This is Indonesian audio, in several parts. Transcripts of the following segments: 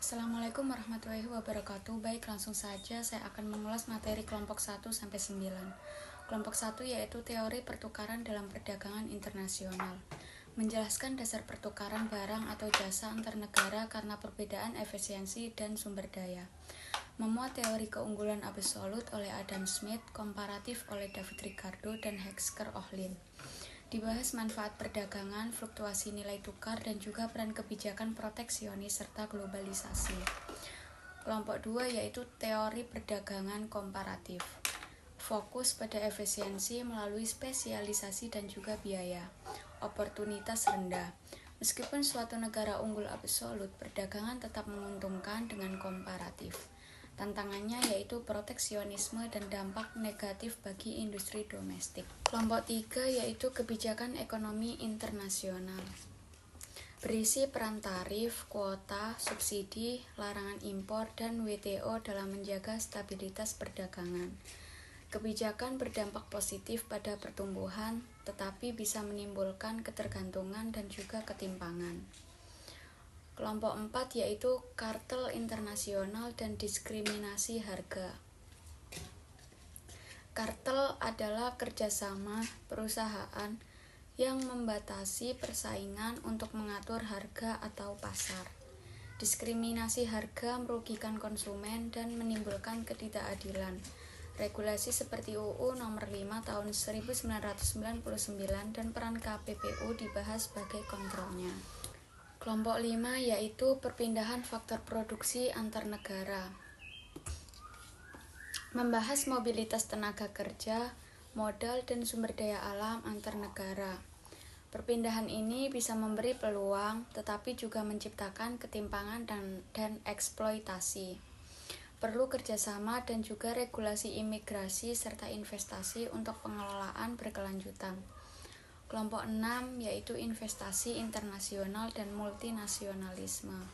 Assalamualaikum warahmatullahi wabarakatuh. Baik, langsung saja saya akan mengulas materi kelompok 1-9. Kelompok 1 yaitu teori pertukaran dalam perdagangan internasional. Menjelaskan dasar pertukaran barang atau jasa antar negara karena perbedaan efisiensi dan sumber daya. Memuat teori keunggulan absolut oleh Adam Smith, komparatif oleh David Ricardo dan Hesker Ohlin. Dibahas manfaat perdagangan, fluktuasi nilai tukar, dan juga peran kebijakan proteksionis serta globalisasi. Kelompok 2 yaitu teori perdagangan komparatif. Fokus pada efisiensi melalui spesialisasi dan juga biaya. Oportunitas rendah. Meskipun suatu negara unggul absolut, perdagangan tetap menguntungkan dengan komparatif. Tantangannya yaitu proteksionisme dan dampak negatif bagi industri domestik. Kelompok 3 yaitu kebijakan ekonomi internasional. Berisi peran tarif, kuota, subsidi, larangan impor, dan WTO dalam menjaga stabilitas perdagangan. Kebijakan berdampak positif pada pertumbuhan, tetapi bisa menimbulkan ketergantungan dan juga ketimpangan. Kelompok 4 yaitu kartel internasional dan diskriminasi harga. Kartel adalah kerjasama perusahaan yang membatasi persaingan untuk mengatur harga atau pasar. Diskriminasi harga merugikan konsumen dan menimbulkan ketidakadilan. Regulasi seperti UU Nomor 5 Tahun 1999 dan peran KPPU dibahas sebagai kontrolnya. Kelompok 5 yaitu perpindahan faktor produksi antar negara. Membahas mobilitas tenaga kerja, modal, dan sumber daya alam antar negara. Perpindahan ini bisa memberi peluang, tetapi juga menciptakan ketimpangan dan eksploitasi. Perlu kerjasama dan juga regulasi imigrasi serta investasi untuk pengelolaan berkelanjutan. Kelompok 6 yaitu investasi internasional dan multinasionalisme.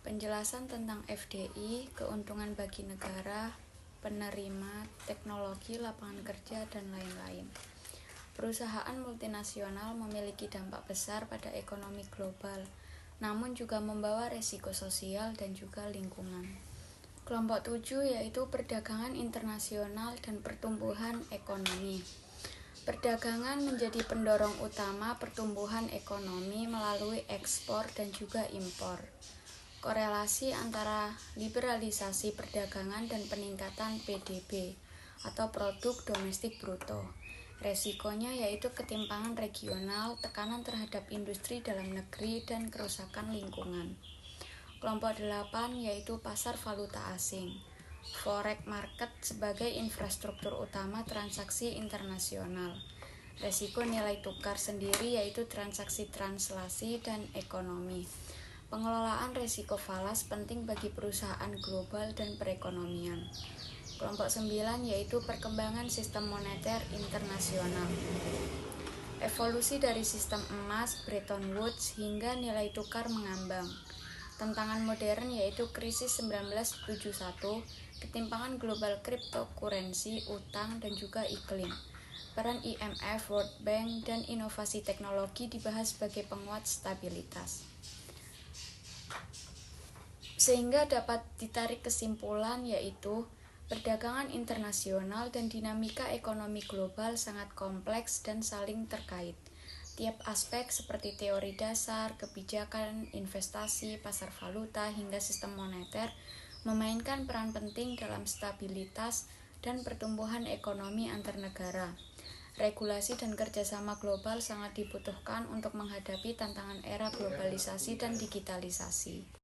Penjelasan tentang FDI, keuntungan bagi negara, penerima, teknologi, lapangan kerja, dan lain-lain. Perusahaan multinasional memiliki dampak besar pada ekonomi global, namun juga membawa resiko sosial dan juga lingkungan. Kelompok 7 yaitu perdagangan internasional dan pertumbuhan ekonomi. Perdagangan menjadi pendorong utama pertumbuhan ekonomi melalui ekspor dan juga impor. Korelasi antara liberalisasi perdagangan dan peningkatan PDB atau produk domestik bruto. Resikonya yaitu ketimpangan regional, tekanan terhadap industri dalam negeri, dan kerusakan lingkungan. Kelompok 8 yaitu pasar valuta asing. Forex market sebagai infrastruktur utama transaksi internasional. Resiko nilai tukar sendiri yaitu transaksi translasi dan ekonomi. Pengelolaan resiko falas penting bagi perusahaan global dan perekonomian. Kelompok 9 yaitu perkembangan sistem moneter internasional. Evolusi dari sistem emas Bretton Woods hingga nilai tukar mengambang. Tantangan modern yaitu krisis 1971, ketimpangan global cryptocurrency, utang, dan juga iklim. Peran IMF, World Bank, dan inovasi teknologi dibahas sebagai penguat stabilitas. Sehingga dapat ditarik kesimpulan yaitu perdagangan internasional dan dinamika ekonomi global sangat kompleks dan saling terkait. Tiap aspek seperti teori dasar, kebijakan, investasi, pasar valuta, hingga sistem moneter memainkan peran penting dalam stabilitas dan pertumbuhan ekonomi antar negara. Regulasi dan kerjasama global sangat dibutuhkan untuk menghadapi tantangan era globalisasi dan digitalisasi.